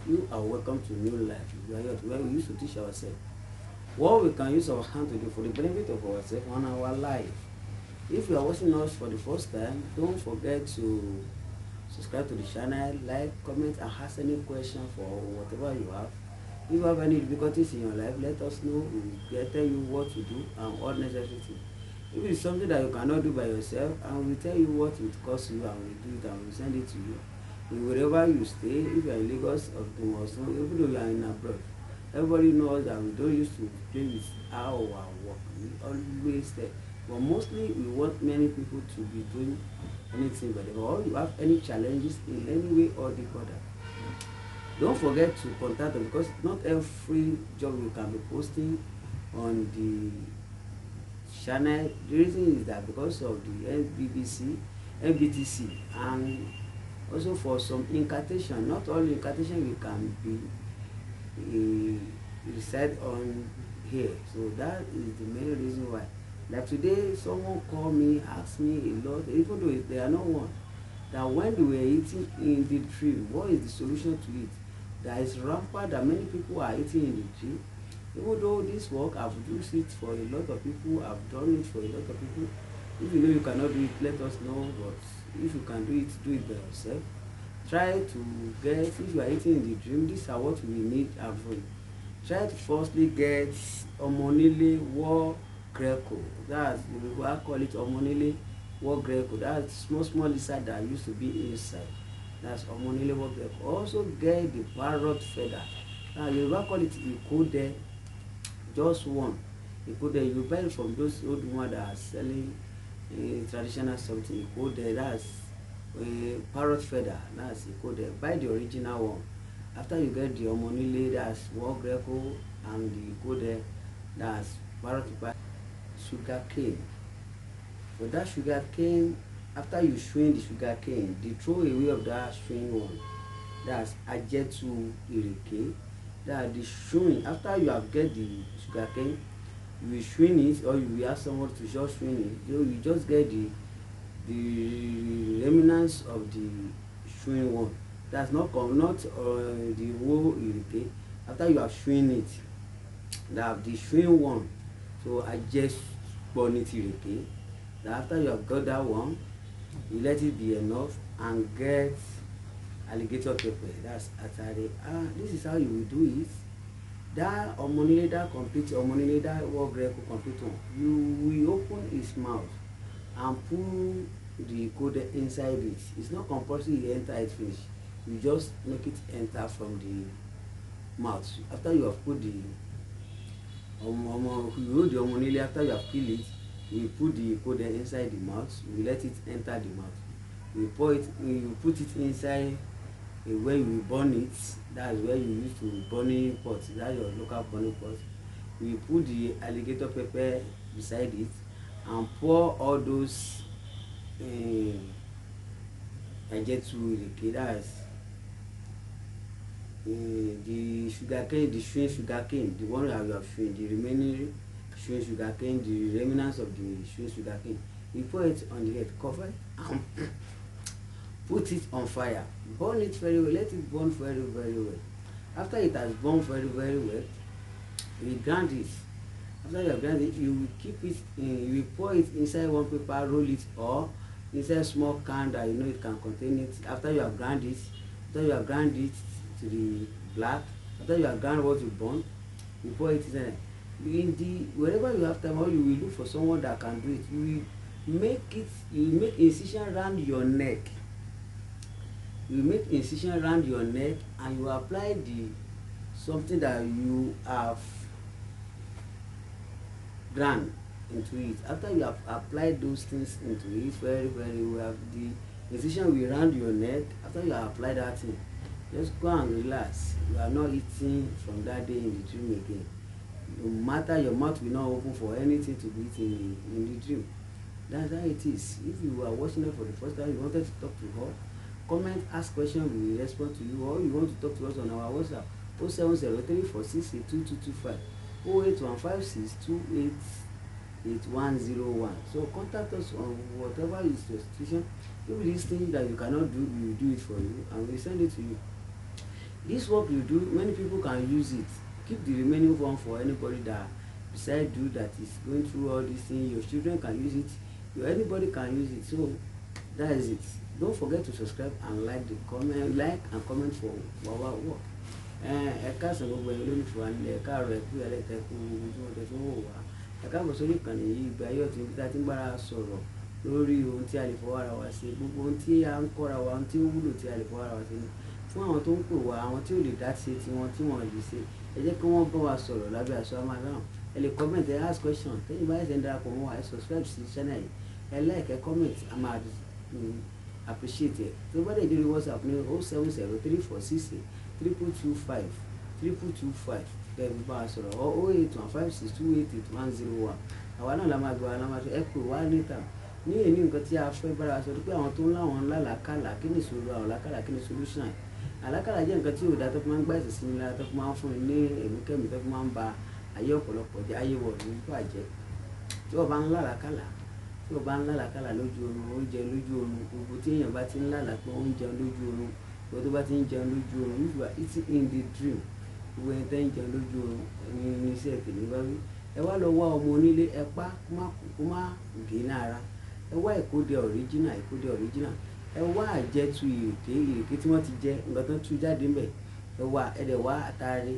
You are welcome to new life. You are here where we used to teach ourselves what we can use our hand to do for the benefit of ourselves and our life. If you are watching us for the first time, don't forget to subscribe to the channel, like, comment, and ask any question for whatever you have. If you have any difficulties in your life, let us know. We will tell you what to do and what necessary thing. If it's something that you cannot do by yourself, and we will tell you what it costs you, and we will do it and we will send it to you. Wherever you stay, if you are in Lagos or Dumosun, even though you are in abroad, everybody knows that we don't used to play with our work. We always there. But mostly we want many people to be doing anything but or you have any challenges in any way or the other. Don't forget to contact them because not every job you can be posting on the channel. The reason is that because of the NBTC, and also for some incantation, not all incantation you can be reside on here. So that is the main reason why. Like today, someone called me, asked me a lot, even though they are not one, that when they were eating in the dream, what is the solution to it? That is rampant that many people are eating in the dream. Even though this work, I've used it for a lot of people, I've done it for a lot of people. If you know you cannot do it, let us know. But if you can do it by yourself. Try to get, if you are eating in the dream, these are what we need avoid. Try to firstly get omonile war greco. That's the people I call it omonile war greco. That's small lizard that used to be inside. That's omonile war greco. Also get the parrot feather. Now you call it ikode, just one. Ikode, you buy it from those old women that are selling traditional something. Ikode, that's parrot feather, that's ikode. Buy the original one. After you get the omonile, that's war greco, and the ikode, that's parrot feather. Sugar cane. For that sugar cane, after you strain the sugar cane, the throw away of that strain one, that's ajetu ireke. That the strain, after you have get the sugar cane, you will strain it, or you will ask someone to just strain it. You just get the remnants of the strain one. That's not the whole ireke. After you have strained it, that the strain one. So I just burn it ireke. That after you have got that one, you let it be enough and get alligator pepper. That's atare. This is how you will do it. That omonile, that complete omonile, that war greco complete one. You will open his mouth and pull the code inside it. It's not compulsory you enter it finish. You just make it enter from the mouth. After you have put the you hold the omonile, after you have killed it, you put the code inside the mouth. You let it enter the mouth. You pour it, you put it inside where you burn it. That's where you use to burning pot. That's your local burning pot. You put the alligator pepper beside it and pour all those ajetu ireke. That's the sugar cane, the strained sugar cane, the one that you have strained, the remaining strained sugar cane, the remnants of the strained sugar cane. You pour it on the head, cover it, and put it on fire. Burn it very well. Let it burn very well. After it has burned very well, you grind it. After you have ground it, you will keep it in, you will pour it inside one paper, roll it, or inside small can that you know it can contain it. After you have ground it, to the black, after you have ground what you burn, you pour it inside. In the wherever you have time, or you will look for someone that can do it. You will make incision around your neck. You make incision around your neck, and you apply the something that you have ground into it. After you have applied those things into it very well, the incision will round your neck. After you have applied that thing, just go and relax. You are not eating from that day in the dream again. No matter, your mouth will not open for anything to be eaten in the dream. That's how it is. If you are watching it for the first time, you wanted to talk to her, comment, ask questions, we will respond to you. Or you want to talk to us on our WhatsApp 0703468225 08156288101. So contact us on whatever is your situation. If this thing that you cannot do, we will do it for you and we send it to you. this work you do, many people can use it. Keep the remaining one for anybody that beside you that is going through all these things. Your children can use it, anybody can use it. So that is it. Don't forget to subscribe and like and comment for our work. Ẹ káàsán gbogbo ẹ̀yin olólùfẹ́ wa nílẹ̀, ẹ káàárọ̀, ẹ kú ìyálẹ̀, ẹ kú gbogbo tí wọ́n tẹ̀ fún wò wá. Ẹ káàbọ̀ sórí ìkànnì yìí, Ìgbé Ayé Ọ̀tún, ibi tí a ti ń bára sọ̀rọ̀ lórí ohun tí a lè fọwọ́ ara wa ṣe, gbogbo ohun tí a ń kọ́ra wa, ohun tí ó wúlò tí a lè fọwọ́ ara wa ṣe ni. Fún àwọn tó ń pè wá, àwọn tí ò lè dá ṣe tiwọn tí wọ́n lè ṣe, ẹ jẹ́ kí wọ́n bá wa sọ̀rọ̀ lábẹ́ aṣọ amádáhùn. Ẹ lè comment, ẹ ask question, tẹ́yìn bá ẹ̀sẹ̀ ń darapọ̀ mọ́ wa, ẹ subscribe sí channel yìí, ẹ like, ẹ comment, a máa appreciate ẹ. Tó bá dẹ̀ dé orí WhatsApp ní 0703468 222 kẹ́ẹ̀bí bá a sọ̀rọ̀ 08156288101. Àwa náà la máa gbọ́ wa, la máa sọ ẹ pè wá níta. Ní èyí nǹkan tí a fẹ́ bára sọ pé àwọn tó ń láwọn lálàkàlà, kí ni ìṣòro àwọn làkàlà, kí ni solution. Àlákàlà jẹ́ nǹkan tí ò dá, tó fi máa ń gbá ẹ̀sìn sí ni lára, tó fi máa ń fún ni ní ẹ̀mí tó fi máa ń ba ayé ọ̀pọ̀lọpọ̀ jẹ́, ayé wọ̀ ní bàjẹ́. Tí wọ́n bá ń lálàkàlà, lójú oorun, oúnjẹ lójú oorun, gbogbo tí èèyàn bá ti ń lálà pé ó ń jẹun lójú oorun, gbogbo tó bá ti ń jẹun lójú oorun, if you are eating in the dream, gbogbo ẹni tẹ́ ń jẹun lójú oorun, ní iṣẹ́ tèmi bá wí. Ẹ wá lọ wá ọmọ onílé, ẹ pa kó má gé lára. Ẹ wá ìkódẹ original, ẹ wá àjẹtù ìrèké tí wọ́n ti jẹ, nǹkan tó ń tú jáde ńbẹ̀. Ẹ wá, ẹ dẹ̀ wá àtàrí.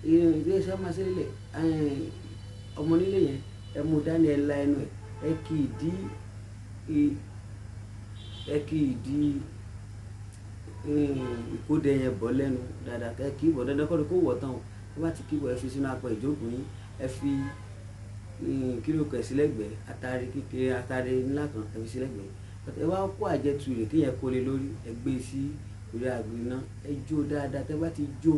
Ilé iṣẹ́ máa ṣe lélẹ̀, ọmọ onílé yẹn, ẹ mú dání, ẹ la ẹnu ẹ̀, ẹ kì í dí ìkódẹ yẹn bọ́ lẹ́nu dáadáa. Ẹ kì í bọ̀ dandan kọ́ ni kó wọ̀ tán o. Ẹ bá ti kí bọ̀, ẹ fi sínú apẹ ìjókòó yín, ẹ fi kílókù ẹ̀ sílẹ̀gbẹ̀ẹ́, àtàrí kékeré, àtàrí ńlá kan, ẹ fi sílẹ̀gbẹ̀ẹ́. Ẹ wá kó àjẹtù ìrèké yẹn kó lé lórí, ẹ gbé sí orí àgbò iná, ẹ jó dáadáa. Tẹ́ bá ti jó,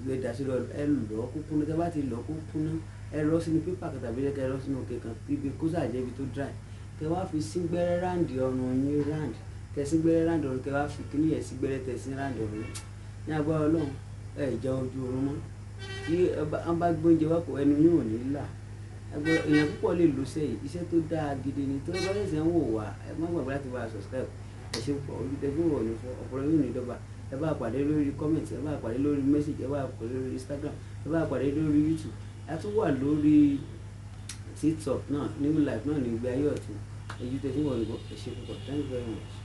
ẹ dà sí lọ, ẹ lọ̀ kó kúnná. Tẹ́ bá ti lọ̀ kó kúnná, ẹ rọ́ sínú pépà kan tàbí ẹ rọ́ sínú òkè kan, ibi kó sàjẹ́ ibi tó dry. Kẹ́ wá fi sígbẹ́rẹ́ ráǹdì ọrùn yín, kẹ́ sígbẹ́rẹ́ ráǹdì ọrùn, kẹ́ wá fi kíní yẹn sígbẹ́rẹ́ tẹ̀ sí ráǹdì ọrùn. Ní agbára Ọlọ́run, ẹ jẹun ojú oorun mọ́. Tí wọ́n bá gbé oúnjẹ wá kó, ẹnu yín ò ní là. Èèyàn púpọ̀ lè lo iṣẹ́ tó dáa gidi ni. Tó bá ṣẹ̀ṣẹ̀ ń wò wá, ẹ má gbàgbé láti bá subscribe. Ẹ ṣe púpọ̀, ojú tẹ fún ìwọ̀n fún ọ̀pọ̀lọpọ̀ yóò ní ìdọ́gba. Ẹ bá pàdé lórí comment, ẹ bá pàdé lórí message, ẹ bá pàdé lórí Instagram, ẹ bá pàdé lórí YouTube. A tún wà lórí TikTok náà, New Life náà ní Ìgbé Ayé Ọ̀tún. Ojú tẹ fún ìwọ̀n, ẹ ṣe púpọ̀. Thank you very much.